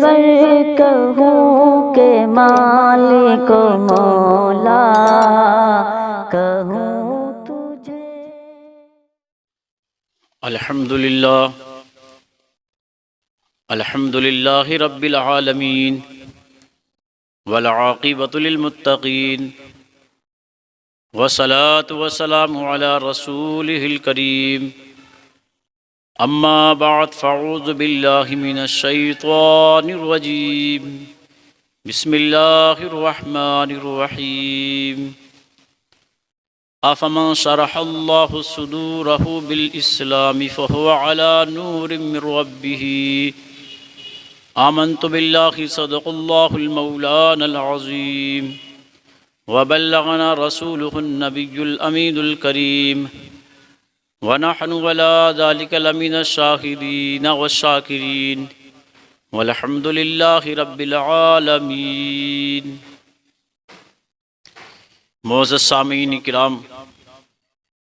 Server कहूँ के मालिक मौला कहूँ तुझे। अल्हम्दुलिल्लाहि रब्बिल आलमीन वल आक़िबतु लिल मुत्तक़ीन वस्सलातु वस्सलामु अला रसूलिहिल करीम। अम्मा बअद फ़अऊज़ु बिल्लाहि मिनश शैतानिर रजीम। बिस्मिल्लाहिर रहमानिर रहीम। अफ़मन शरहल्लाहु सुदूरहु बिल इस्लामि फ़हुवा अला नूरिम मिर रब्बिही। आमन्तु बिल्लाहि सदक़ल्लाहुल मौलानल अज़ीम व बल्लगना रसूलुहुन नबियुल अमीनुल करीम व नहनु अला ज़ालिका लमिनश शाहिदीन वश्शाकिरीन वल्हम्दुलिल्लाहि रब्बिल आलमीन। मोअज़्ज़ज़ सामीन किराम,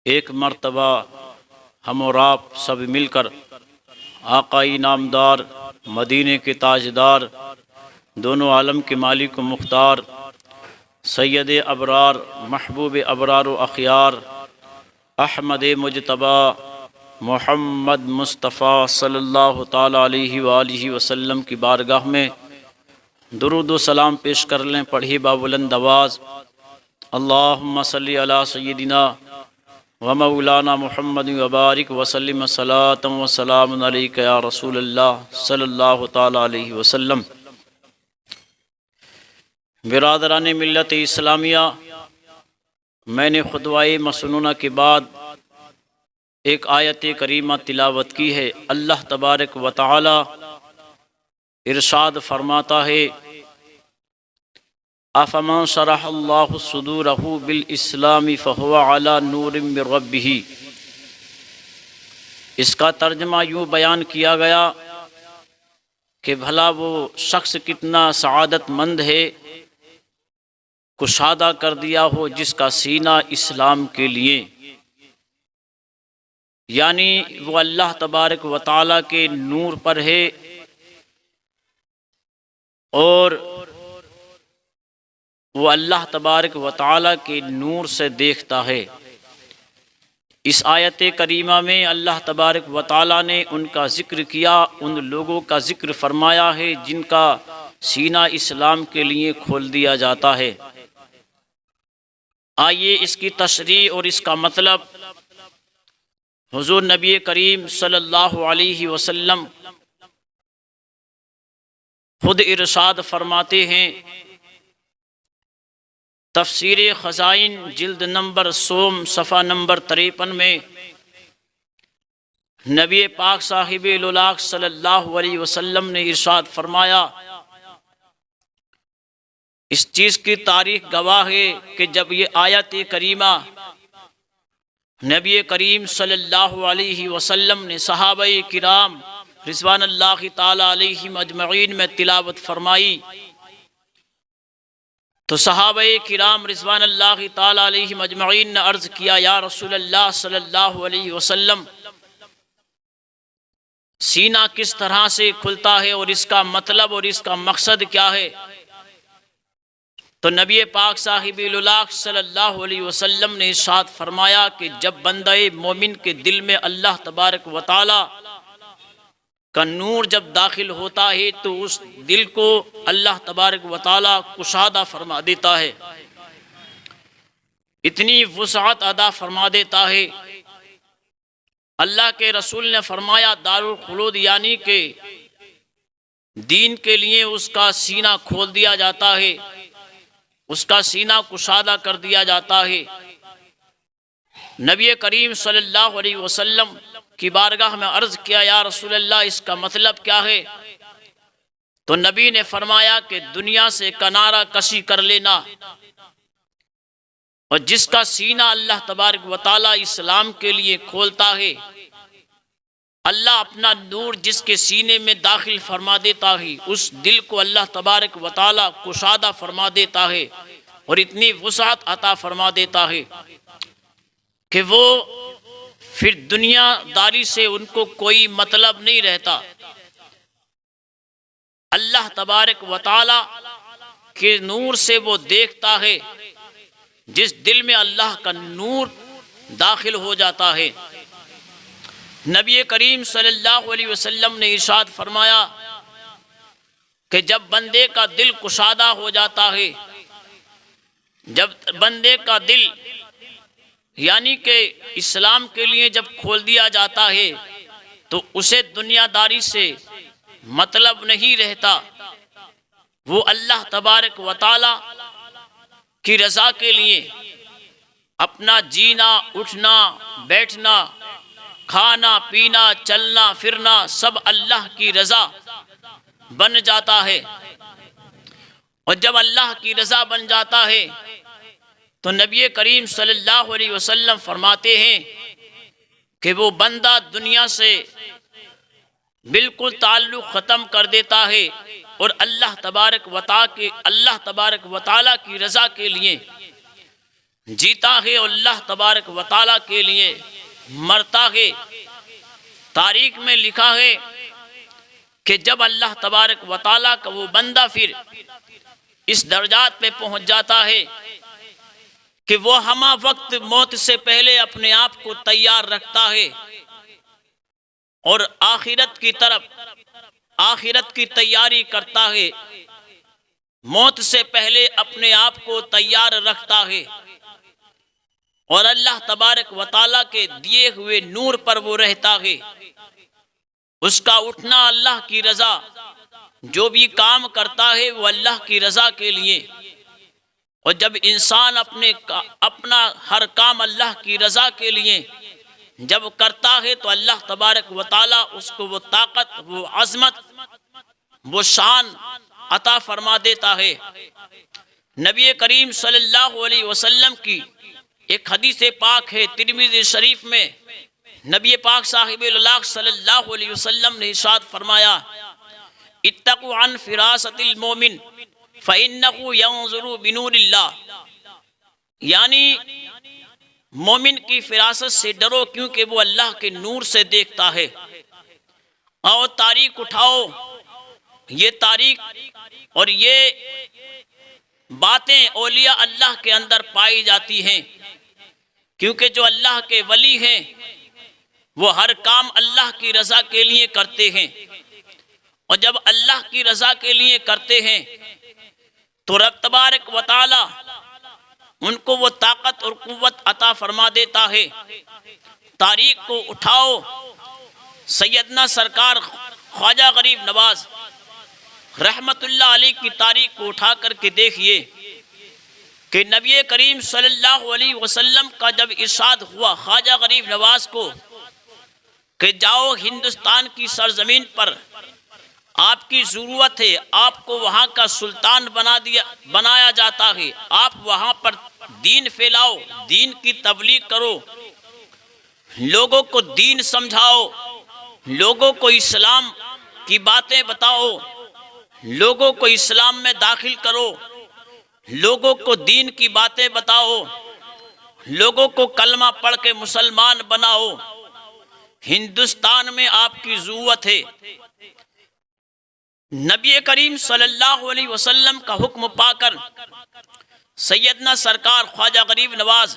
एक मर्तबा हम और आप सब मिलकर आकाई नामदार, मदीने के ताजदार, दोनों आलम के मालिक व मुख्तार, सैयद अबरार, महबूब अबरार व अखियार, अहमद मुजतबा मोहम्मद मुस्तफ़ा सल्लल्लाहु ताला अलैहि व आलिहि वसल्लम की बारगाह में दुरूद व सलाम पेश कर लें। पढ़िए बाबुलंद आवाज़, अल्लाहुम्मा सल्ली अला सय्यदिना व मौलाना मुहम्मद व बारिक वसल्लिम सलातम व सलामुन अलैका या रसूलल्लाह सल्लल्लाहु ताला अलैहि वसल्लम। बिरादरान मिल्लत इस्लामिया, मैंने खुतबाए मसनूना के बाद एक आयत करीमा तिलावत की है। अल्लाह तबारक व तआला इरशाद फरमाता है, अफ़मन शरहल्लाहु सुदूरहु बिल इस्लामि फ़हुवा अला नूरिम मिर रब्बिही। इसका तर्जमा यूँ बयान किया गया कि भला वो शख्स कितना सआदतमंद है, कुशादा कर दिया हो जिसका सीना इस्लाम के लिए, यानी वो अल्लाह तबारक व तआला के नूर पर है और वो अल्लाह तबारक व तआला के नूर से देखता है। इस आयत करीमा में अल्लाह तबारक व तआला ने उनका ज़िक्र किया, उन लोगों का ज़िक्र फरमाया है जिनका सीना इस्लाम के लिए खोल दिया जाता है। आइए इसकी तशरीह और इसका मतलब हुज़ूर नबी करीम सल्लल्लाहु अलैहि वसल्लम खुद इरशाद फरमाते हैं। तफसीर ख़ज़ाइन जिल्द नंबर सोम सफ़ा नंबर 53 में नबी पाक साहिब लुलाक सल्लल्लाहु अलैहि वसल्लम ने इरशाद फरमाया। इस चीज़ की तारीख गवाह है कि जब ये आयत करीमा नबी करीम सल्लल्लाहु अलैहि वसल्लम ने सहाबाए किराम रिज़वानुल्लाहि ताला अलैहिम अजमईन में तिलावत फरमाई तो सहाबाए किराम रिज़वानुल्लाहि ताला अलैहिम अजमईन ने अर्ज़ किया, या रसूलल्लाह सल्लल्लाहु अलैहि वसल्लम, सीना किस तरह से खुलता है और इसका मतलब और इसका मकसद क्या है? तो नबी पाक साहिब-ए-लुलाक सल्लल्लाहु अलैहि वसल्लम ने इरशाद फरमाया कि जब बंदे मोमिन के दिल में अल्लाह तबारक व तआला का नूर जब दाखिल होता है तो उस दिल को अल्लाह तबारक व तआला कुशादा फरमा देता है, इतनी वुसअत अदा फरमा देता है। अल्लाह के रसूल ने फरमाया, दारुल खुलूद यानी कि दीन के लिए उसका सीना खोल दिया जाता है, उसका सीना कुशादा कर दिया जाता है। नबी करीम सल्लल्लाहु अलैहि वसल्लम की बारगाह में अर्ज़ किया, या रसूलल्लाह, इसका मतलब क्या है? तो नबी ने फरमाया कि दुनिया से किनारा कशी कर लेना और जिसका सीना अल्लाह तबारक व तआला इस्लाम के लिए खोलता है, अल्लाह अपना नूर जिसके सीने में दाखिल फरमा देता है, उस दिल को अल्लाह तबारक व तआला कुशादा फरमा देता है और इतनी वुसअत अता फरमा देता है कि वो फिर दुनियादारी से उनको कोई मतलब नहीं रहता। अल्लाह तबारक व तआला के नूर से वो देखता है। जिस दिल में अल्लाह का नूर दाखिल हो जाता है, नबी करीम सल्लल्लाहु अलैहि वसल्लम ने इरशाद फरमाया कि जब बंदे का दिल कुशादा हो जाता है, जब बंदे का दिल यानी कि इस्लाम के लिए जब खोल दिया जाता है, तो उसे दुनियादारी से मतलब नहीं रहता। वो अल्लाह तबारक व तआला की रज़ा के लिए अपना जीना, उठना, बैठना, खाना, पीना, चलना फिरना सब अल्लाह की रज़ा बन जाता है। और जब अल्लाह की रज़ा बन जाता है तो नबी करीम सल्लल्लाहु अलैहि वसल्लम फरमाते हैं कि वो बंदा दुनिया से बिल्कुल ताल्लुक़ ख़त्म कर देता है और अल्लाह तबारक व तआला की रज़ा के लिए जीता है और अल्लाह तबारक व तआला के लिए मरता है। तारीख में लिखा है कि जब अल्लाह तबारक व तआला का वो बंदा फिर इस दर्जात पे पहुंच जाता है कि वो हमा वक्त मौत से पहले अपने आप को तैयार रखता है और आखिरत की तरफ, आखिरत की तैयारी करता है, मौत से पहले अपने आप को तैयार रखता है और अल्लाह तबारक व तआला के दिए हुए नूर पर वो रहता है। उसका उठना अल्लाह की रज़ा, जो भी काम करता है वो अल्लाह की रज़ा के लिए। और जब इंसान अपना हर काम अल्लाह की रज़ा के लिए जब करता है तो अल्लाह तबारक व तआला उसको वो ताकत, वो अज़मत, वो शान अता फरमा देता है। नबी करीम सल्लल्लाहु अलैहि वसल्लम की एक हदीस पाक है तिरमिज़ी शरीफ में, नबी पाक साहिबुल्लाह सल्लल्लाहु अलैहि वसल्लम ने इरशाद फरमाया, इत्तक़ू अन फ़िरासतिल मोमिन फ़इन्नहु यंज़ुरु बिनूरिल्लाह, यानी मोमिन की फिरासत से डरो क्योंकि वो अल्लाह के नूर से देखता है। आओ तारीख उठाओ, ये तारीख और ये बातें औलिया अल्लाह के अंदर पाई जाती हैं, क्योंकि जो अल्लाह के वली हैं वो हर काम अल्लाह की रज़ा के लिए करते हैं। और जब अल्लाह की रज़ा के लिए करते हैं तो रब तबारक व तआला उनको वो ताकत और कुव्वत अता फरमा देता है। तारीख को उठाओ, सैयदना सरकार ख्वाजा गरीब नवाज रहमतुल्लाह अलैह की तारीख को उठा करके देखिए कि नबी करीम सल्लल्लाहु अलैहि वसल्लम का जब इरशाद हुआ ख्वाजा गरीब नवाज को कि जाओ हिंदुस्तान की सरजमीन पर, आपकी ज़रूरत है, आपको वहाँ का सुल्तान बनाया जाता है, आप वहाँ पर दीन फैलाओ, दीन की तबलीग करो, लोगों को दीन समझाओ, लोगों को इस्लाम की बातें बताओ, लोगों को इस्लाम में दाखिल करो, लोगों को दीन की बातें बताओ, लोगों को कलमा पढ़ के मुसलमान बनाओ। हिंदुस्तान में आपकी ज़रूरत है। नबी करीम सल्लल्लाहु अलैहि वसल्लम का हुक्म पाकर सैयदना सरकार ख्वाजा गरीब नवाज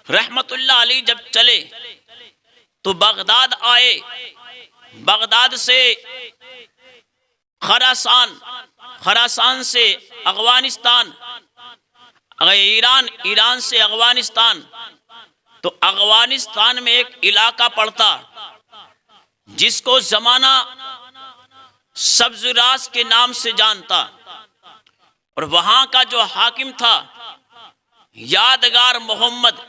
रहमतुल्लाह अलैह जब चले तो बगदाद आए। बगदाद से खरासान, खरासान से अफगानिस्तान, ईरान, ईरान से अफगानिस्तान। तो अफगानिस्तान में एक इलाका पड़ता जिसको जमाना सब्ज़राज के नाम से जानता, और वहां का जो हाकिम था यादगार मोहम्मद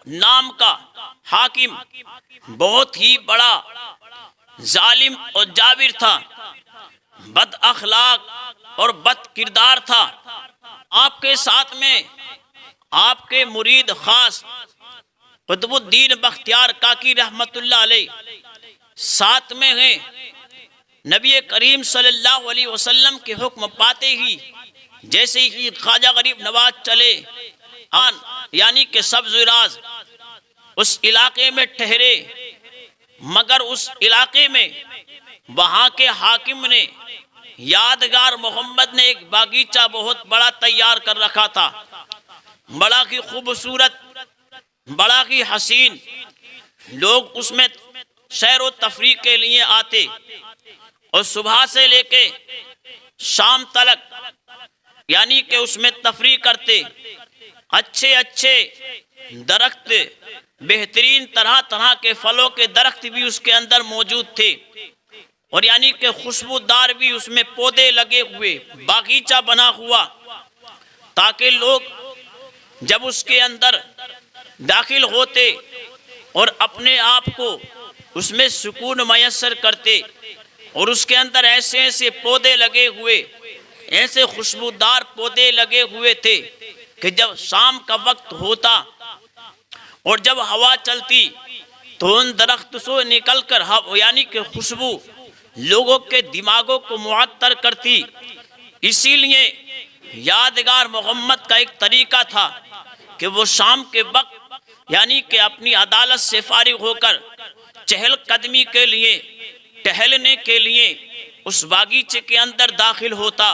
नाम का हाकिम, बहुत ही बड़ा जालिम और जाबिर था, बद अखलाक और बद किरदार था। आपके साथ में आपके मुरीद खास कुतुबुद्दीन बख्तियार काकी रहमतुल्लाह अलैह साथ में हैं। नबी करीम सल्लल्लाहु अलैहि वसल्लम के हुक्म पाते ही जैसे ही ख्वाजा गरीब नवाज चले आन यानी कि सब्ज़राज उस इलाके में ठहरे, मगर उस इलाके में वहाँ के हाकिम ने यादगार मोहम्मद ने एक बागीचा बहुत बड़ा तैयार कर रखा था, बड़ा ही खूबसूरत, बड़ा ही हसीन। लोग उसमें सैर व तफरीह के लिए आते और सुबह से लेके शाम तक यानी कि उसमें तफरीह करते। अच्छे अच्छे दरख्त, बेहतरीन तरह तरह के फलों के दरख्त भी उसके अंदर मौजूद थे और यानी कि खुशबूदार भी उसमें पौधे लगे हुए, बागीचा बना हुआ, ताकि लोग जब उसके अंदर दाखिल होते और अपने आप को उसमें सुकून मयस्सर करते। और उसके अंदर ऐसे ऐसे पौधे लगे हुए, ऐसे खुशबूदार पौधे लगे हुए थे कि जब शाम का वक्त होता और जब हवा चलती तो उन दरख्त से निकलकर यानी कि खुशबू लोगों के दिमागों को मुअत्तर करती। इसीलिए यादगार मोहम्मद का एक तरीका था कि वो शाम के वक्त यानी कि अपनी अदालत से फारिग होकर चहल कदमी के लिए, टहलने के लिए उस बागीचे के अंदर दाखिल होता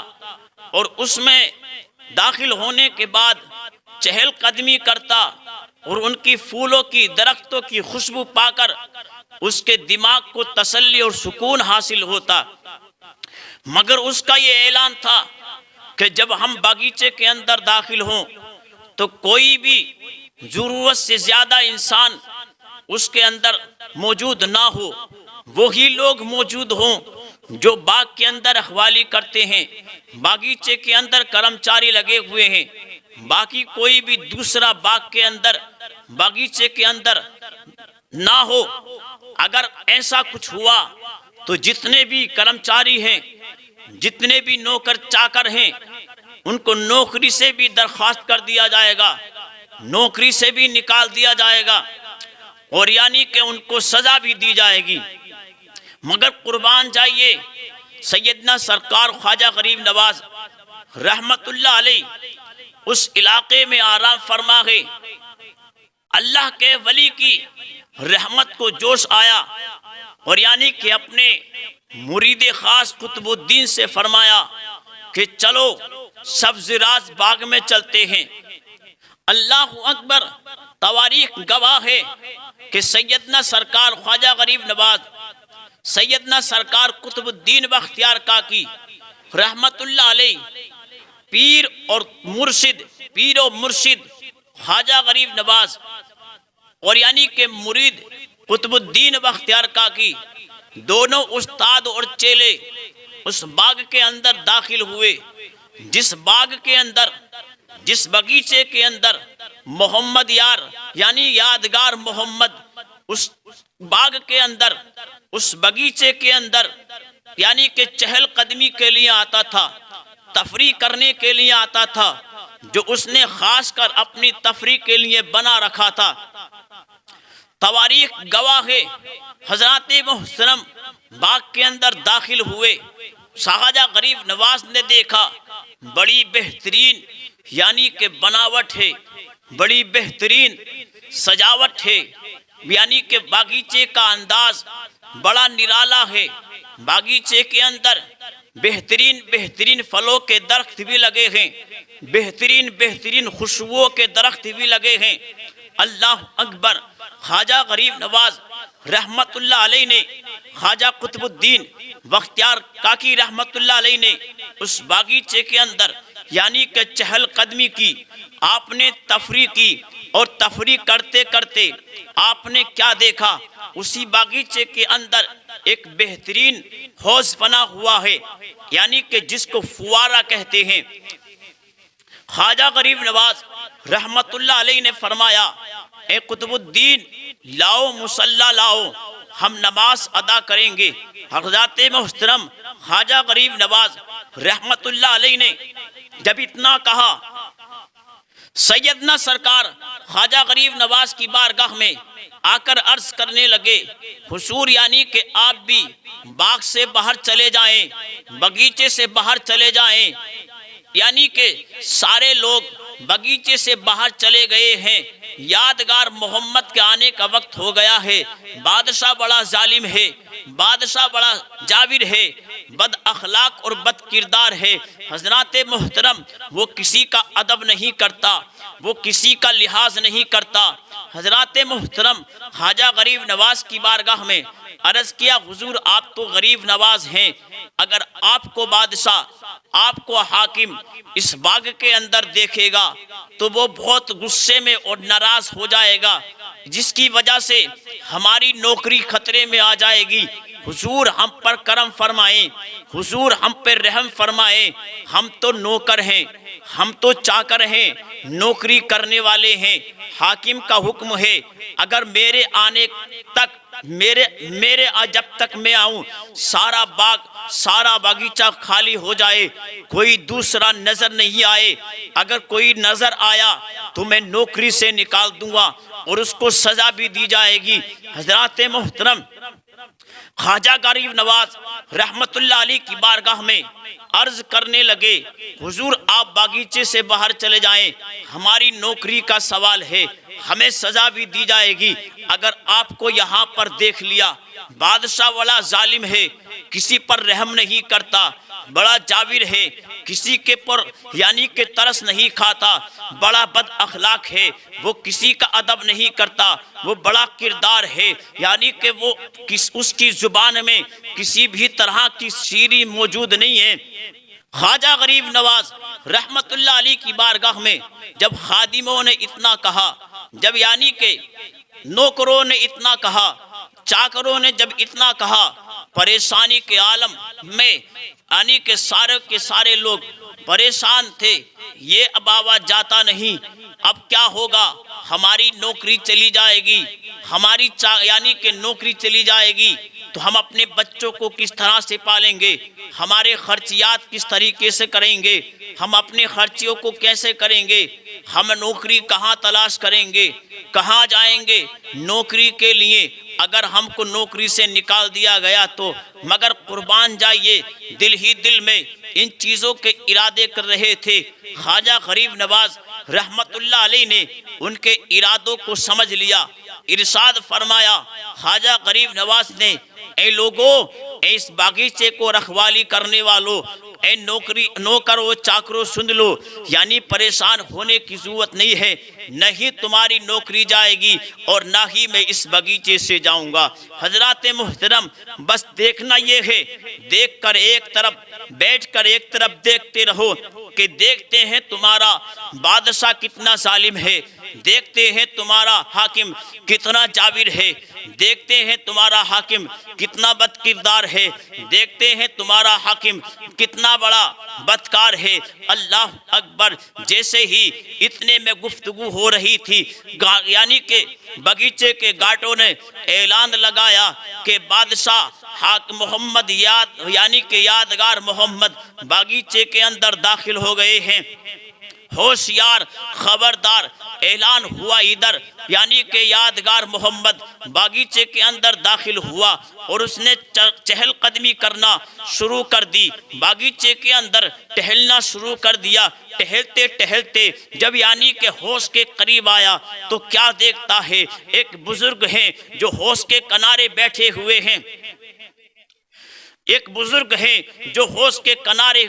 और उसमें दाखिल होने के बाद चहल कदमी करता और उनकी फूलों की, दरख्तों की खुशबू पाकर उसके दिमाग को तसल्ली और सुकून हासिल होता। मगर उसका ये ऐलान था कि जब हम बागीचे के अंदर दाखिल हों तो कोई भी जरूरत से ज्यादा इंसान उसके अंदर मौजूद ना हो, वही लोग मौजूद हों जो बाग के अंदर रखवाली करते हैं, बागीचे के अंदर कर्मचारी लगे हुए हैं। बाकी कोई भी दूसरा बाग के अंदर, बागीचे के अंदर ना हो। अगर ऐसा कुछ हुआ तो जितने भी कर्मचारी हैं, जितने भी नौकर चाकर हैं, उनको नौकरी से भी दरखास्त कर दिया जाएगा, नौकरी से भी निकाल दिया जाएगा और यानी कि उनको सजा भी दी जाएगी। मगर कुर्बान जाइए, सैयदना सरकार ख्वाजा गरीब नवाज रहमतुल्लाह अलैह उस इलाके में आराम फरमा है। अल्लाह के वली की रहमत को जोश आया और यानी कि अपने मुरीद खास कुतुबुद्दीन से फरमाया कि चलो सब्ज़राज बाग में चलते हैं। अल्लाह अकबर, तवारीख गवाह है कि सैयदना सरकार ख्वाजा गरीब नवाज, सैयदना सरकार कुतुबुद्दीन बख्तियार काकी रहमतुल्लाह अलैह पीर और मुर्शिद ख्वाजा गरीब नवाज और यानी के मुरीद कुतुबुद्दीन बख्तियार काकी, दोनों उस्ताद और चेले उस बाग के अंदर दाखिल हुए। जिस बाग के अंदर, जिस बगीचे के अंदर मोहम्मद यार यानी यादगार मोहम्मद उस बाग के अंदर, उस बगीचे के अंदर यानी कि चहल कदमी के लिए आता था, तफरी करने के लिए आता था, जो उसने खास कर अपनी तफरी के लिए बना रखा था। तवारीख गवाह है, हजरत मोहतरम बाग के अंदर दाखिल हुए। ख्वाजा गरीब नवाज ने देखा बड़ी बेहतरीन यानी कि बनावट है, बड़ी बेहतरीन सजावट है, यानी कि बागीचे का अंदाज बड़ा निराला है। बागीचे के अंदर बेहतरीन फलों के दरख्त भी लगे हैं, बेहतरीन खुशबुओं के दरख्त भी लगे हैं। अल्लाह अकबर। ख्वाजा गरीब नवाज रहमतुल्लाह अलैह ने, ख्वाजा कुतुबुद्दीन बख्तियार काकी रहमतुल्लाह अलैह ने उस बागीचे के अंदर यानी कि चहल कदमी की, आपने तफरी की और तफरी करते करते आपने क्या देखा, उसी बागीचे के अंदर एक बेहतरीन हौज बना हुआ है, यानी कि जिसको फुवारा कहते हैं। ख्वाजा गरीब नवाज रहमतुल्लाह अलैह ने फरमाया, ए कुतुबुद्दीन लाओ मुसल्ला लाओ, हम नमाज अदा करेंगे। हज़रत मोहतरम ख्वाजा गरीब नवाज रहमतुल्लाह अलैह ने जब इतना कहा, सैयदना सरकार ख्वाजा गरीब नवाज की बारगाह में आकर अर्ज करने लगे, हुजूर यानी कि आप भी बाग से बाहर चले जाएं, बगीचे से बाहर चले जाएं। यानी कि सारे लोग बगीचे से बाहर चले गए हैं, यादगार मोहम्मद के आने का वक्त हो गया है। बादशाह बड़ा जालिम है, बादशाह बड़ा जाबिर है, बद अखलाक और बद किरदार है। हजरात मोहतरम, वो किसी का अदब नहीं करता, वो किसी का लिहाज नहीं करता। हजरात मोहतरम, ख्वाजा गरीब नवाज की बारगाह में अर्ज किया, हुजूर आप तो गरीब नवाज हैं, अगर आपको बादशाह, आपको हाकिम इस बाग के अंदर देखेगा तो वो बहुत गुस्से में और नाराज हो जाएगा, जिसकी वजह से हमारी नौकरी खतरे में आ जाएगी। हुजूर हम पर करम फरमाएं, हुजूर हम पर रहम फरमाएं। हम तो नौकर हैं, हम तो चाकर हैं, नौकरी करने वाले हैं। हाकिम का हुक्म है, अगर मेरे आने तक मेरे जब तक मैं आऊं सारा बाग, सारा बागीचा खाली हो जाए, कोई दूसरा नजर नहीं आए। अगर कोई नजर आया तो मैं नौकरी से निकाल दूंगा और उसको सजा भी दी जाएगी। हजरात मोहतरम, ख्वाजा गरीब नवाज रहमतुल्लाह अलैह की बारगाह में अर्ज करने लगे, हुजूर आप बागीचे से बाहर चले जाएं, हमारी नौकरी का सवाल है, हमें सजा भी दी जाएगी। अगर आपको यहाँ पर देख लिया, बादशाह वाला जालिम है, किसी पर रहम नहीं करता, बड़ा जाबिर है, किसी के पर यानी के तरस नहीं खाता, बड़ा बद अखलाक है, वो किसी का अदब नहीं करता, वो बड़ा किरदार है, यानी कि वो उसकी जुबान में किसी भी तरह की शीरी मौजूद नहीं है। ख्वाजा गरीब नवाज रहमतुल्लाह अलैह की बारगाह में जब खादिमों ने इतना कहा, जब यानी के नौकरों ने इतना कहा, चाकरों ने जब इतना कहा, परेशानी के आलम में यानी के सारे लोग परेशान थे। ये अब आवाज जाता नहीं, अब क्या होगा, हमारी नौकरी चली जाएगी, हमारी यानी के नौकरी चली जाएगी तो हम अपने बच्चों को किस तरह से पालेंगे, हमारे खर्चियात किस तरीके से करेंगे, हम अपने खर्चियों को कैसे करेंगे, हम नौकरी कहाँ तलाश करेंगे, कहाँ जाएंगे नौकरी के लिए। अगर हमको नौकरी से निकाल दिया गया तो मगर कुर्बान जाइए, दिल ही दिल में इन चीज़ों के इरादे कर रहे थे। ख्वाजा गरीब नवाज रहमतुल्लाह अलैह ने उनके इरादों को समझ लिया, इरशाद फरमाया, ख्वाजा गरीब नवाज ने, ए लोगों, इस बागीचे को रखवाली करने वालों, ए नौकरों चाकरों सुन लो, यानी परेशान होने की जरूरत नहीं है, नहीं तुम्हारी नौकरी जाएगी और ना ही मैं इस बगीचे से जाऊंगा। हजरात मुहतरम, बस देखना ये है, देख कर एक तरफ बैठ कर एक तरफ देखते रहो कि देखते हैं तुम्हारा बादशाह कितना जालिम है, देखते हैं तुम्हारा हाकिम कितना जाबिर है, देखते हैं तुम्हारा हाकिम कितना बदकिरदार है, देखते हैं तुम्हारा हाकिम कितना बड़ा बदकार है। अल्लाह अकबर। जैसे ही इतने में गुफ्तगू हो रही थी, यानी के बगीचे के गार्डों ने ऐलान लगाया कि बादशाह हाक मोहम्मद यानी के यादगार मोहम्मद बागीचे के अंदर दाखिल हो गए हैं। होशियार, खबरदार, ऐलान हुआ इधर, यानी के यादगार मोहम्मद बागीचे के अंदर दाखिल हुआ और उसने चहलकदमी करना शुरू कर दी, बागीचे के अंदर टहलना शुरू कर दिया। टहलते टहलते जब यानी के हौज के करीब आया तो क्या देखता है, एक बुजुर्ग हैं जो हौज के किनारे बैठे हुए हैं, एक बुजुर्ग हैं जो हौज के किनारे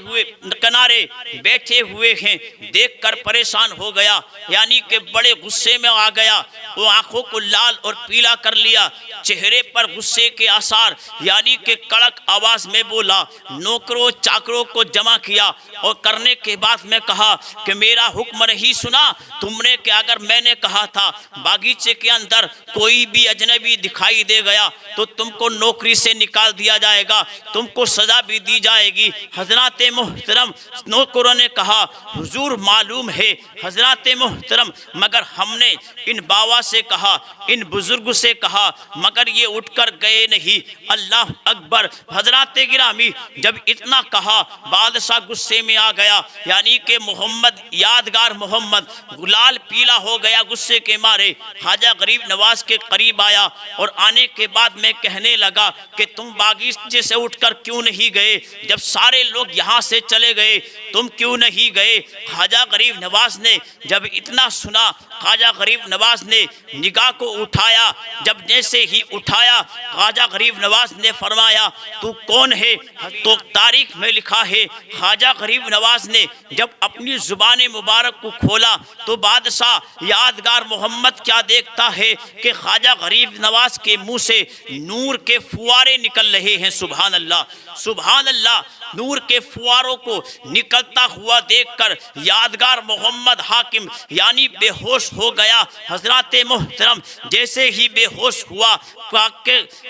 बैठे हुए हैं। देखकर परेशान हो गया, यानी कि बड़े गुस्से में आ गया, वो आंखों को लाल और पीला कर लिया, चेहरे पर गुस्से के आसार, यानी कि कड़क आवाज में बोला, नौकरों चाकरों को जमा किया और करने के बाद में कहा कि मेरा हुक्म नहीं सुना तुमने, कि अगर मैंने कहा था बागीचे के अंदर कोई भी अजनबी दिखाई दे गया तो तुमको नौकरी से निकाल दिया जाएगा, तुमको सजा भी दी जाएगी। हजरात मोहतरम, नौकरों ने कहा, हुजूर मालूम है हजरात मोहतरम, मगर हमने इन बाबा से कहा, इन बुजुर्ग से कहा, मगर ये उठकर गए नहीं। अल्लाह अकबर। हजरात गिरामी, जब इतना कहा बादशाह गुस्से में आ गया, यानी कि मोहम्मद यादगार मोहम्मद गुलाल पीला हो गया गुस्से के मारे। ख्वाजा गरीब नवाज के करीब आया और आने के बाद में कहने लगा कि तुम बागीचे से उठ उठकर क्यों नहीं गए? जब सारे लोग यहाँ से चले गए तुम क्यों नहीं गए? ख्वाजा गरीब नवाज ने जब इतना सुना, ख्वाजा गरीब नवाज ने निगाह को उठाया। जब जैसे ही उठाया, ख्वाजा गरीब नवाज ने फरमाया तू कौन है? तो तारीख में लिखा है ख्वाजा गरीब नवाज ने जब अपनी जुबान मुबारक को खोला तो बादशाह यादगार मोहम्मद क्या देखता है कि ख्वाजा गरीब नवाज के मुंह से नूर के फुवारे निकल रहे हैं। सुभान अल्लाह, सुभान अल्लाह। नूर के फुवारों को निकलता हुआ देखकर यादगार मोहम्मद हाकिम यानी बेहोश हो गया। हजरत मोहतरम जैसे ही बेहोश हुआ,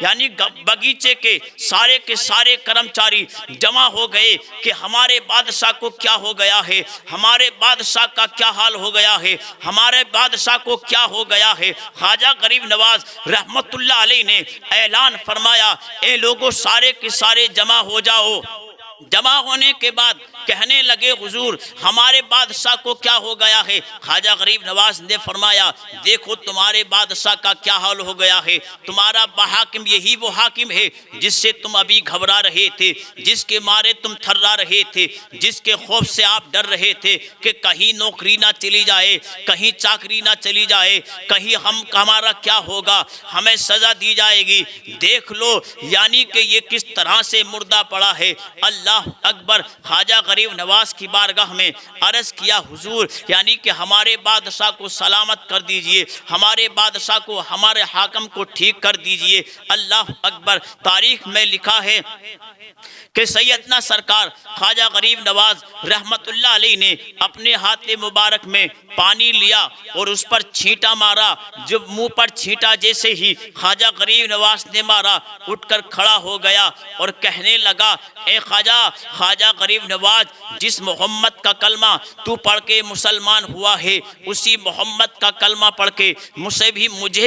यानी बगीचे के सारे कर्मचारी जमा हो गए कि हमारे बादशाह को क्या हो गया है, हमारे बादशाह का क्या हाल हो गया है, हमारे बादशाह को क्या हो गया है। ख्वाजा गरीब नवाज रहमतुल्लाह अलैह ने ऐलान फरमाया, ए लोगों सारे के सारे जमा हो जाओ। जमा होने के बाद कहने लगे हुजूर हमारे बादशाह को क्या हो गया है? ख्वाजा गरीब नवाज ने फरमाया देखो तुम्हारे बादशाह का क्या हाल हो गया है। तुम्हारा हाकिम यही वो हाकिम है जिससे तुम अभी घबरा रहे थे, जिसके मारे तुम थर्रा रहे थे, जिसके खौफ से आप डर रहे थे कि कहीं नौकरी ना चली जाए, कहीं चाकरी ना चली जाए, कहीं हमारा क्या होगा, हमें सजा दी जाएगी। देख लो यानी कि ये किस तरह से मुर्दा पड़ा है। अल्लाह अकबर। ख्वाजा गरीब नवाज की बारगाह में अर्ज किया हुजूर यानी कि हमारे बादशाह को सलामत कर दीजिए, हमारे बादशाह को, हमारे हाकिम को ठीक कर दीजिए। अल्लाह अकबर। तारीख में लिखा है कि सैयदना सरकार ख्वाजा गरीब नवाज रहमतुल्लाह अलैह ने अपने हाथ मुबारक में पानी लिया और उस पर छींटा मारा। जब मुंह पर छींटा जैसे ही ख्वाजा गरीब नवाज ने मारा, उठकर खड़ा हो गया और कहने लगा ए ख्वाजा गरीब नवाज, जिस मोहम्मद का कलमा तू पढ़ के मुसलमान हुआ है उसी मोहम्मद का कलमा पढ़ के मुझे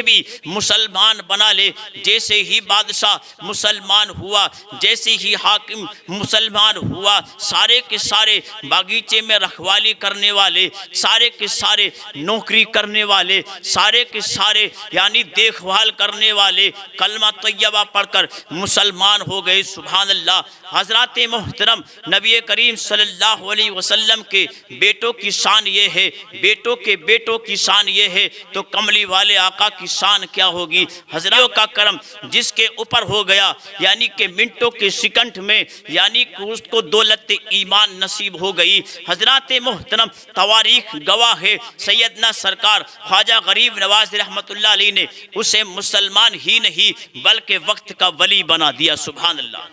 भी मुसलमान बना ले। जैसे ही बादशाह मुसलमान हुआ, जैसे ही हाकिम मुसलमान हुआ, सारे के सारे बागीचे में रखवाली करने वाले, सारे के सारे नौकरी करने वाले, सारे के सारे यानी देखभाल करने वाले कलमा तैयबा पढ़कर मुसलमान हो गए। सुभान अल्लाह। हजरत मोहतरम नबी करीम सल्लल्लाहु अलैहि वसल्लम के बेटों की शान ये है, बेटों के बेटों की शान ये है, तो कमली वाले आका की शान क्या होगी। हजरतों का करम जिसके ऊपर हो गया यानी कि मिनटों के सेकंड में यानी कि उसको दौलत ईमान नसीब हो गई। हजरत मोहतरम तवारीख गवाह है, सैयदना सरकार ख्वाजा गरीब नवाज रहमतुल्लाह अलैह ने उसे मुसलमान ही नहीं बल्कि वक्त का वली बना दिया। सुभान अल्लाह।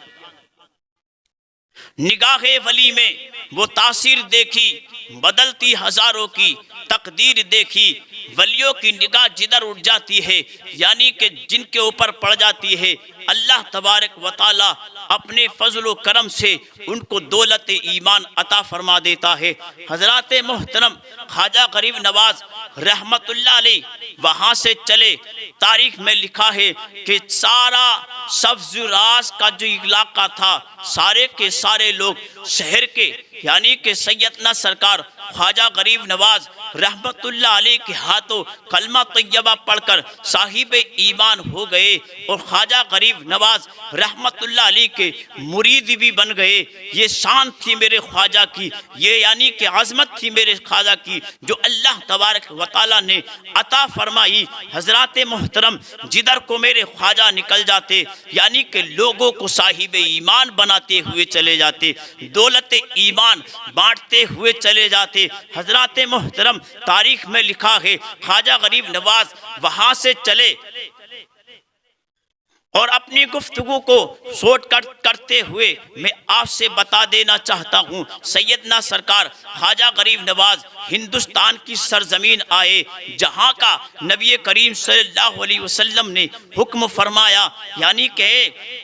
निगाहे वली में वो तासीर देखी, बदलती हजारों की तकदीर देखी। वलियों की निगाह जिधर उठ जाती है यानी कि जिनके ऊपर पड़ जाती है, अल्लाह तबारक व तआला अपने फजल करम से उनको दौलत ईमान अता फरमा देता है। हजरत मोहतरम ख्वाजा गरीब नवाज रहमतुल्लाह अलैह वहाँ से चले। तारीख में लिखा है कि सारा सब्ज़-रास का जो इलाका था, सारे के सारे लोग शहर के यानी कि सैयदना सरकार ख्वाजा गरीब नवाज रहमतुल्लाह अलैह के हाथों कलमा तैयबा पढ़कर साहिब ईमान हो गए और ख्वाजा गरीब नवाज रहमतुल्लाह अलैह के मुरीद भी बन गए। ये शान थी मेरे ख्वाजा की, ये यानी कि अजमत थी मेरे ख्वाजा की जो अल्लाह तबारक व तआला ने अता फरमाई। हजरत मोहतरम जिधर को मेरे ख्वाजा निकल जाते यानी कि लोगों को साहिब ईमान बनाते हुए चले जाते, दौलत ईमान बांटते हुए चले जाते। हजरत मोहतरम तारीख में लिखा है ख्वाजा गरीब नवाज वहां से चले और अपनी गुफ्तगू को शॉर्टकट करते हुए मैं आपसे बता देना चाहता हूँ, सैयदना सरकार ख्वाजा गरीब नवाज हिंदुस्तान की सरजमीन आए जहाँ का नबी करीम सल्लल्लाहु अलैहि वसल्लम ने हुक्म फरमाया यानी कि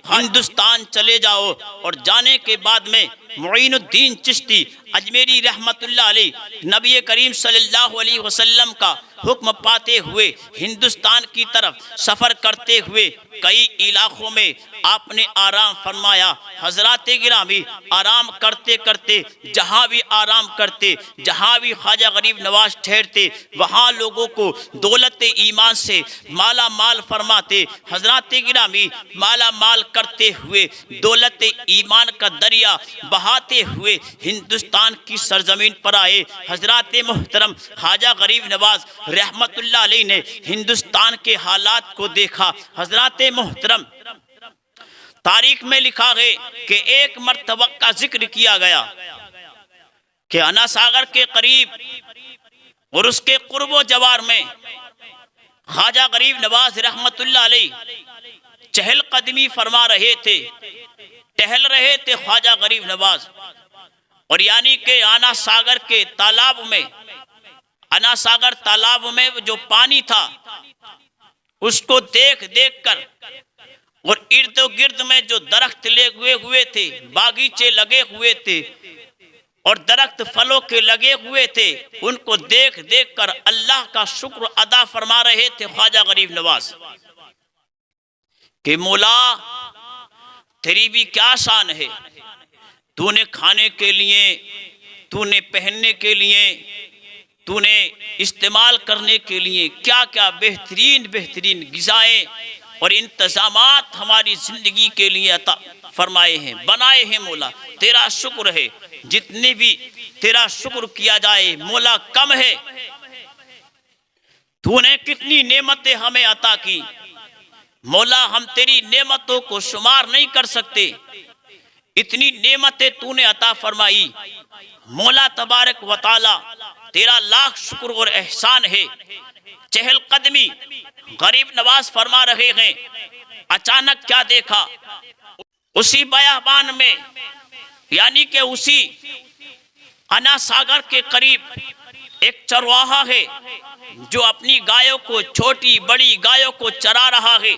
हिंदुस्तान चले जाओ। और जाने के बाद में मुईनुद्दीन चिश्ती अजमेरी रहमतुल्लाह अलैह नबी करीम सल्लल्लाहु अलैहि वसल्लम का हुक्म पाते हुए हिंदुस्तान की तरफ सफ़र करते हुए कई इलाकों में आपने आराम फरमाया। हजरात गिरामी, आराम करते करते जहाँ भी आराम करते, जहाँ भी ख्वाजा गरीब नवाज ठहरते, वहाँ लोगों को दौलत ईमान से माला माल फरमाते। हजरात गिरामी, माला माल करते हुए दौलत ईमान का दरिया बहाते हुए हिंदुस्तान की सरजमीन पर आए। हजरात मोहतरम ख्वाजा गरीब नवाज रहमतुल्लाह अलैह ने हिंदुस्तान के हालात को देखा। हजरात मोहतरम, तारीख में लिखा है कि एक मर्तबा का जिक्र किया गया कि अना सागर के करीब और उसके कुर्बो जवार में ख्वाजा गरीब नवाज रहमतुल्लाह अलैह चहल कदमी फरमा रहे थे, टहल रहे थे ख्वाजा गरीब नवाज। और यानी कि आना सागर के तालाब में, आना सागर तालाब में जो पानी था उसको देख देख कर और इर्द गिर्द में जो दरख्त लगे हुए थे, बागीचे लगे हुए थे और दरख्त फलों के लगे हुए थे, उनको देख देख कर अल्लाह का शुक्र अदा फरमा रहे थे ख्वाजा गरीब नवाज कि मौला तेरी भी क्या शान है, तूने खाने के लिए, तूने पहनने के लिए, तूने इस्तेमाल करने के लिए क्या क्या बेहतरीन बेहतरीन ग़िज़ाएं और इंतज़ामात हमारी ज़िंदगी के लिए अता फरमाए हैं, बनाए हैं। मौला तेरा शुक्र है, जितने भी तेरा शुक्र किया जाए मौला कम है। तूने कितनी नेमतें हमें अता की मौला, हम तेरी नेमतों को शुमार नहीं कर सकते, इतनी नेमतें तूने अता फरमाई। मौला तबारक व तआला तेरा लाख शुक्र और एहसान है। चहल कदमी गरीब नवाज फरमा रहे हैं, अचानक क्या देखा, उसी बयाबान में यानी कि उसी अना सागर के करीब एक चरवाहा है जो अपनी गायों को, छोटी बड़ी गायों को चरा रहा है।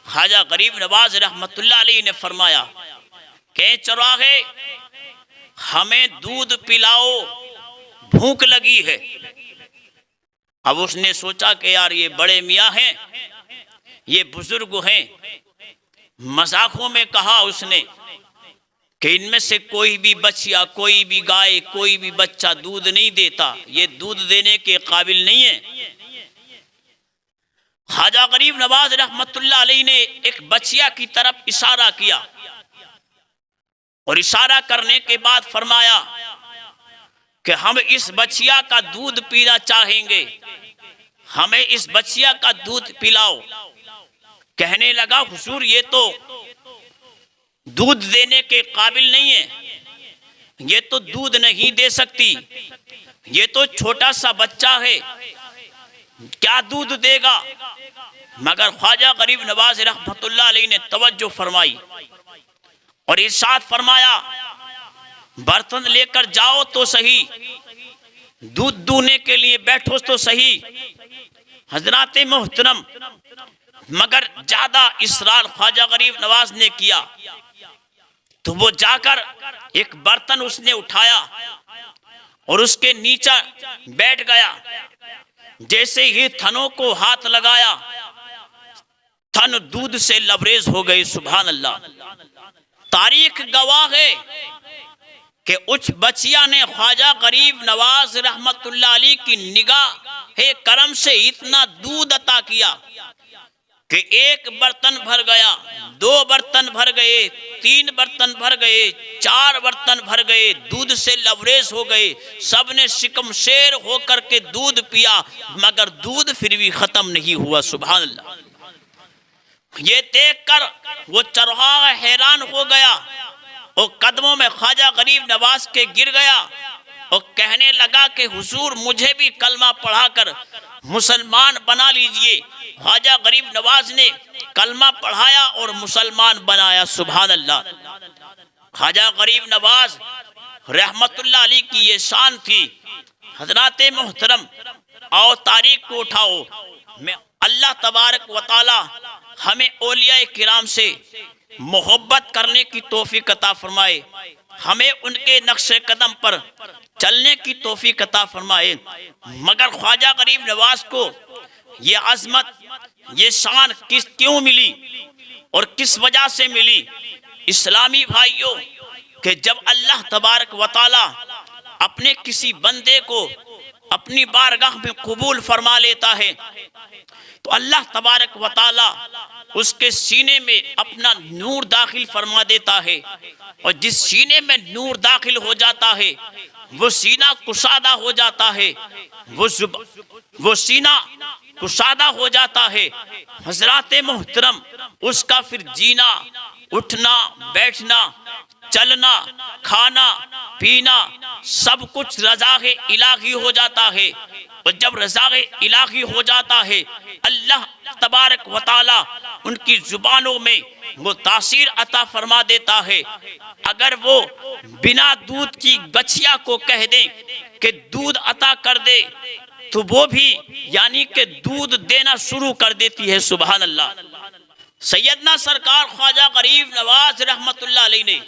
ख्वाजा गरीब नवाज रहमतुल्लाह अलैह ने फरमाया कि चरवाहे हमें दूध पिलाओ, भूख लगी है। अब उसने सोचा कि यार ये बड़े मियाँ हैं, ये बुजुर्ग हैं, मजाकों में कहा उसने कि इनमें से कोई भी बच्चिया, कोई भी गाय, कोई भी बच्चा दूध नहीं देता, ये दूध देने के काबिल नहीं है। ख्वाजा गरीब नवाज रहमतुल्लाह अलैह ने एक बच्चिया की तरफ इशारा किया और इशारा करने के बाद फरमाया कि हम इस बच्चिया का दूध पीना चाहेंगे, हमें इस बच्चिया का दूध पिलाओ। कहने लगा हुजूर ये तो दूध देने के काबिल नहीं है, ये तो दूध नहीं दे सकती, ये तो छोटा सा बच्चा है, क्या दूध देगा। मगर ख्वाजा गरीब नवाज रहमतुल्लाह अलैह ने तवज्जो फरमाई और इरशाद फरमाया बर्तन लेकर जाओ तो सही, दूध दूने के लिए बैठो तो सही। हजरात मोहतरम, मगर ज्यादा इसरार ख्वाजा गरीब नवाज ने किया तो वो जाकर एक बर्तन उसने उठाया और उसके नीचे बैठ गया। जैसे ही थनों को हाथ लगाया, थन दूध से लबरेज हो गए। सुभान अल्लाह। तारीख गवाह है कि उस बच्चिया ने ख्वाजा गरीब नवाज रहमतुल्लाह अलैह की निगाह करम से इतना दूध अता किया कि एक बर्तन भर गया, 2 बर्तन भर गए, 3 बर्तन भर गए, 4 बर्तन भर गए, दूध से लबरेज हो गए। सब ने शिकम शेर होकर के दूध पिया, मगर दूध फिर भी खत्म नहीं हुआ। सुभान अल्लाह। ये देखकर वो चरवाहा हैरान हो गया और कदमों में ख्वाजा गरीब नवाज के गिर गया और कहने लगा कि हुजूर मुझे भी कलमा पढ़ाकर मुसलमान बना लीजिए। ख्वाजा गरीब नवाज ने कलमा पढ़ाया और मुसलमान बनाया। सुभान अल्लाह। ख्वाजा गरीब नवाज रहमतुल्लाह अलैह की ये शान थी। हजरात मोहतरम, आओ तारीख को उठाओ। मैं अल्लाह तबारक व तआला हमें औलिया किराम से मोहब्बत करने की तौफीक अता फरमाए, हमें उनके नक्शे कदम पर चलने की तौफीक अता फरमाए। मगर ख्वाजा गरीब नवाज को ये अजमत, ये शान क्यों मिली और किस वजह से मिली? इस्लामी भाइयों, कि जब अल्लाह तबारक व तआला अपने किसी बंदे को अपनी बारगाह में कबूल फरमा लेता है तो अल्लाह तबारक व तआला उसके सीने में अपना नूर दाखिल फरमा देता है, और जिस सीने में नूर दाखिल हो जाता है वो सीना कुशादा हो जाता है, वो सीना कुशादा हो जाता है। हजरात मोहतरम, उसका फिर जीना, उठना, बैठना, चलना, खाना, पीना सब कुछ रज़ाए इलाही हो जाता है। और जब रज़ाए इलाही हो जाता है, अल्लाह तबारक व तआला उनकी जुबानों में वो तासीर अता फरमा देता है। अगर वो बिना दूध की गछिया को कह दे कि दूध अता कर दे तो वो भी यानी कि दूध देना शुरू कर देती है। सुभान अल्लाह। सैयदना सरकार ख्वाजा गरीब नवाज रहमतुल्लाह अलैह ने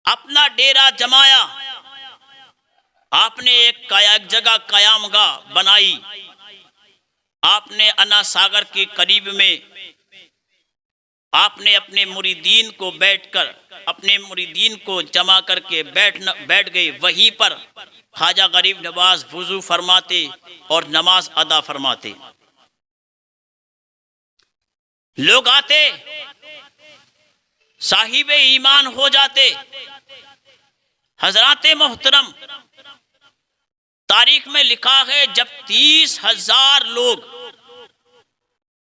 अपना डेरा जमाया। आपने एक जगह कयामगाह बनाई। आपने अना सागर के करीब में आपने अपने मुरीदीन को बैठकर, अपने मुरीदीन को जमा करके बैठ गए। वहीं पर ख्वाजा गरीब नवाज वुजू फरमाते और नमाज अदा फरमाते। लोग आते, साहिबे ईमान हो जाते। हजराते मोहतरम, तारीख में लिखा है जब 30,000 लोग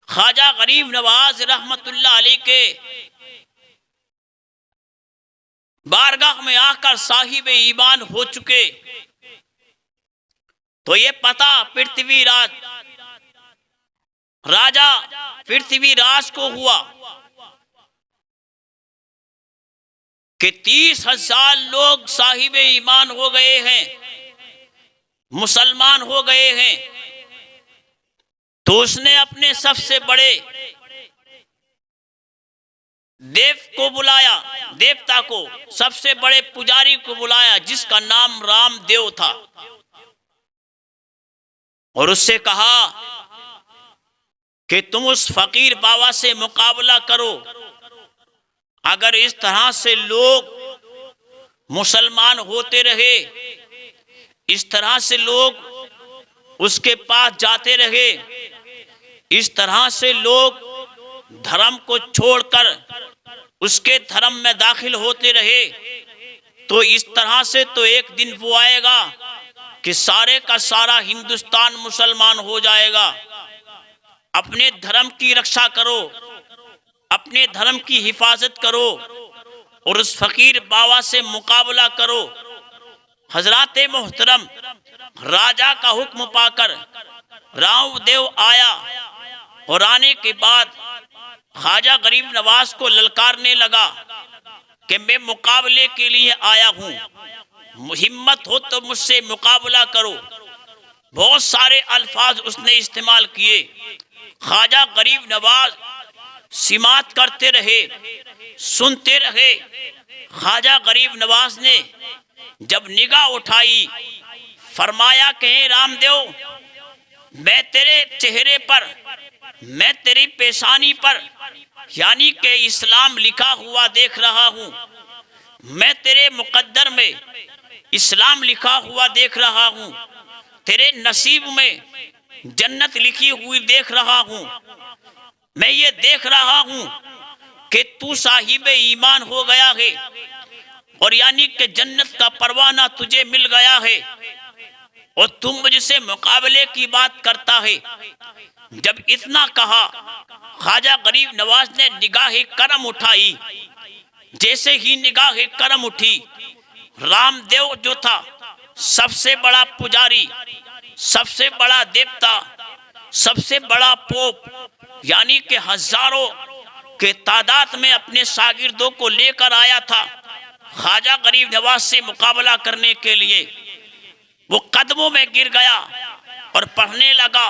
ख्वाजा गरीब नवाज रहमतुल्लाह अलैह के बारगाह में आकर साहिब ईमान हो चुके तो ये पता पृथ्वीराज राजा पृथ्वीराज को हुआ कि 30,000 लोग साहिब ईमान हो गए हैं, मुसलमान हो गए हैं। तो उसने अपने सबसे बड़े देव को बुलाया, देवता को, सबसे बड़े पुजारी को बुलाया जिसका नाम रामदेव था, और उससे कहा कि तुम उस फकीर बाबा से मुकाबला करो। अगर इस तरह से लोग मुसलमान होते रहे, इस तरह से लोग उसके पास जाते रहे, इस तरह से लोग धर्म को छोड़कर उसके धर्म में दाखिल होते रहे, तो इस तरह से तो एक दिन वो आएगा कि सारे का सारा हिंदुस्तान मुसलमान हो जाएगा। अपने धर्म की रक्षा करो, अपने धर्म की हिफाजत करो और उस फकीर बाबा से मुकाबला करो। हजराते मोहतरम, राजा का हुक्म पाकर रामदेव आया और आने के बाद ख्वाजा गरीब नवाज को ललकारने लगा कि मैं मुकाबले के लिए आया हूँ, हिम्मत हो तो मुझसे मुकाबला करो। बहुत सारे अल्फाज उसने इस्तेमाल किए। ख्वाजा गरीब नवाज सिमात करते रहे, सुनते रहे। ख्वाजा गरीब नवाज ने जब निगाह उठाई, फरमाया कि रामदेव, मैं तेरे चेहरे पर, मैं तेरी पेशानी पर यानी कि इस्लाम लिखा हुआ देख रहा हूँ, मैं तेरे मुकद्दर में इस्लाम लिखा हुआ देख रहा हूँ, तेरे नसीब में जन्नत लिखी हुई देख रहा हूँ। मैं ये देख रहा हूँ कि तू साहिब ईमान हो गया है और यानी कि जन्नत का परवाना तुझे मिल गया है और तुम मुझसे मुकाबले की बात करता है। जब इतना कहा, ख्वाजा गरीब नवाज ने निगाह करम उठाई। जैसे ही निगाह करम उठी, रामदेव जो था सबसे बड़ा पुजारी, सबसे बड़ा देवता, सबसे बड़ा पोप, यानी कि हजारों के तादाद में अपने शागिर्दों को लेकर आया था ख्वाजा गरीब नवाज से मुकाबला करने के लिए। वो कदमों में गिर गया और पढ़ने लगा,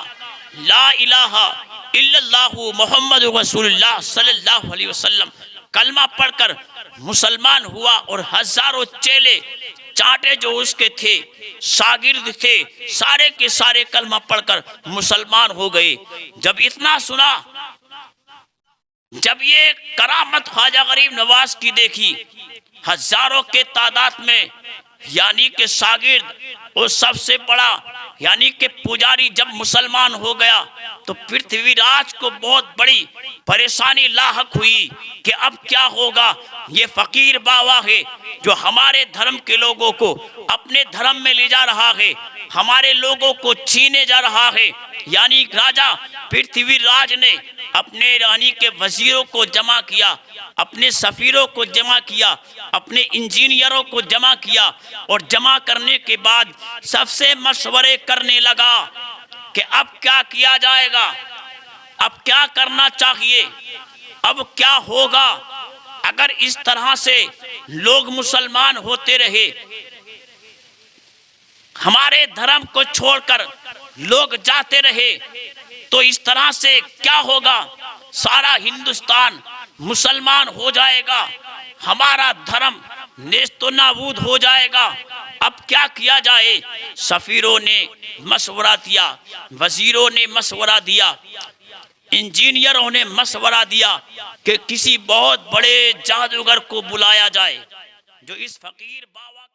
ला इलाहा इल्लल्लाहु मुहम्मद रसूलुल्लाह सल्लल्लाहु अलैहि वसल्लम। कलमा पढ़कर मुसलमान हुआ और हजारों चेले चाटे जो उसके थे, शागिर्द थे, सारे के सारे कलमा पढ़कर मुसलमान हो गए। जब इतना सुना, जब ये करामत ख्वाजा गरीब नवाज की देखी, हजारों के तादाद में यानी के शागिर्द और सबसे बड़ा यानी के पुजारी जब मुसलमान हो गया तो पृथ्वीराज को बहुत बड़ी परेशानी लाहक हुई कि अब क्या होगा। ये फकीर बाबा है जो हमारे धर्म के लोगों को अपने धर्म में ले जा रहा है, हमारे लोगों को छीने जा रहा है। यानी राजा पृथ्वीराज ने अपने रानी के वजीरों को जमा किया, अपने सफीरों को जमा किया, अपने इंजीनियरों को जमा किया और जमा करने के बाद सबसे मशवरे करने लगा कि अब क्या किया जाएगा, अब क्या करना चाहिए, अब क्या होगा। अगर इस तरह से लोग मुसलमान होते रहे, हमारे धर्म को छोड़कर लोग जाते रहे, तो इस तरह से क्या होगा, सारा हिंदुस्तान मुसलमान हो जाएगा, हमारा धर्म नेस्तो नाबूद हो जाएगा। अब क्या किया जाए। सफीरों ने मशवरा दिया, वजीरों ने मशवरा दिया, इंजीनियरों ने मशवरा दिया कि किसी बहुत बड़े जादूगर को बुलाया जाए जो इस फकीर बाबा